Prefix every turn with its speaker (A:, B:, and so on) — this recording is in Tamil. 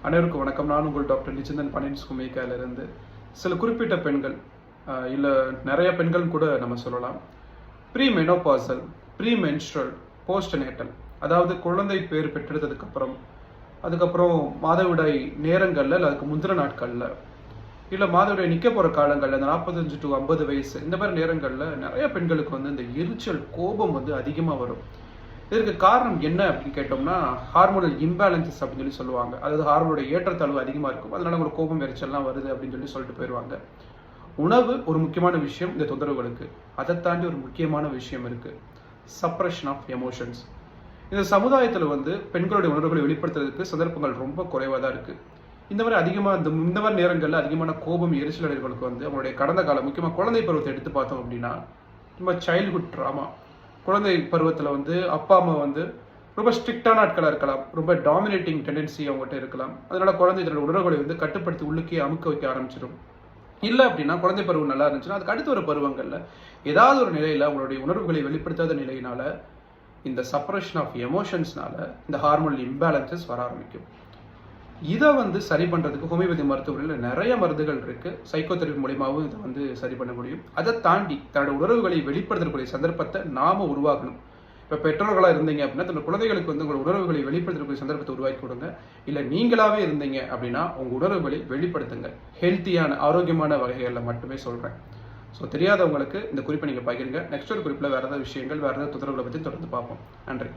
A: அனைவருக்கும் வணக்கம். நான் உங்கள் டாக்டர் நிச்சிந்தன் பன்னீர்சுமேக்காலிருந்து சில குறிப்பிட்ட பெண்கள் இல்லை நிறைய பெண்கள் கூட நம்ம சொல்லலாம், pre menopausal, pre menstrual, post natal, அதாவது குழந்தை பேர் பெற்றெடுத்ததுக்கப்புறம் அதுக்கப்புறம் மாதவிடாய் நேரங்களில் இல்லை அதுக்கு முந்தின நாட்களில் இல்லை மாதவிடாய் நிற்க போகிற காலங்களில் இந்த 45 to 50 வயசு இந்த மாதிரி நேரங்களில் நிறைய பெண்களுக்கு வந்து இந்த எரிச்சல் கோபம் வந்து அதிகமாக வரும். இதற்கு காரணம் என்ன அப்படின்னு கேட்டோம்னா ஹார்மோனல் இம்பேலன்சஸ் அப்படின்னு சொல்லுவாங்க. அதாவது ஹார்மோனோட ஏற்றத்தாழ்வு அதிகமாக இருக்கும், அதனால உங்களுக்கு கோபம் எரிச்சல்லாம் வருது அப்படின்னு சொல்லிட்டு போயிடுவாங்க. உணவு ஒரு முக்கியமான விஷயம் இந்த தொந்தரவுகளுக்கு. அதை தாண்டி ஒரு முக்கியமான விஷயம் இருக்கு, சப்ரஷன் ஆஃப் எமோஷன்ஸ். இந்த சமுதாயத்தில் வந்து பெண்களுடைய உணர்வுகளை வெளிப்படுத்துறதுக்கு சந்தர்ப்பங்கள் ரொம்ப குறைவாக தான் இருக்கு. இந்த மாதிரி அதிகமாக இந்த மாதிரி நேரங்களில் அதிகமான கோபம் எரிச்சல் அடைகளுக்கு வந்து அவங்களுடைய கடந்த காலம், முக்கியமாக குழந்தை பருவத்தை எடுத்து பார்த்தோம் அப்படின்னா நம்ம சைல்ட்ஹுட் ட்ராமா, குழந்தை பருவத்தில் வந்து அப்பா அம்மா வந்து ரொம்ப ஸ்ட்ரிக்டான ஆட்களாக இருக்கலாம், ரொம்ப டாமினேட்டிங் டெண்டன்சி அவங்ககிட்ட இருக்கலாம். அதனால குழந்தை இதோட உணர்வுகளை வந்து கட்டுப்படுத்தி உள்ளுக்கே அமுக்க வைக்க ஆரம்பிச்சிடும். இல்லை அப்படின்னா குழந்தை பருவம் நல்லா இருந்துச்சுன்னா அதுக்கு அடுத்த ஒரு பருவங்களில் ஏதாவது ஒரு நிலையில் அவங்களுடைய உணர்வுகளை வெளிப்படுத்தாத நிலையினால இந்த சப்ரஷன் ஆஃப் எமோஷன்ஸ்னால இந்த ஹார்மோனல் இம்பேலன்சஸ் வர ஆரம்பிக்கும். இதை வந்து சரி பண்ணுறதுக்கு ஹோமியோபதி மருத்துவங்களில் நிறைய மருந்துகள் இருக்குது. சைக்கோதெரபி மூலியமாகவும் இதை வந்து சரி பண்ண முடியும். அதை தாண்டி தன்னோட உணர்வுகளை வெளிப்படுத்தக்கூடிய சந்தர்ப்பத்தை நாம் உருவாக்கணும். இப்போ பெற்றோர்களாக இருந்தீங்க அப்படின்னா தன்னோட குழந்தைகளுக்கு வந்து உங்களோட உணர்வுகளை வெளிப்படுத்தக்கூடிய சந்தர்ப்பத்தை உருவாக்கி கொடுங்க. இல்லை நீங்களாகவே இருந்தீங்க அப்படின்னா உங்கள் உணர்வுகளை வெளிப்படுத்துங்க. ஹெல்த்தியான ஆரோக்கியமான வகைகளில் மட்டுமே சொல்கிறேன். ஸோ தெரியாதவங்களுக்கு இந்த குறிப்பை நீங்கள் பகிருங்க. நெக்ஸ்ட் ஒரு குறிப்பில் வேறு ஏதாவது விஷயங்கள், வேறு ஏதாவது தொந்தரவுகளை பற்றி தொடர்ந்து பார்ப்போம். நன்றி.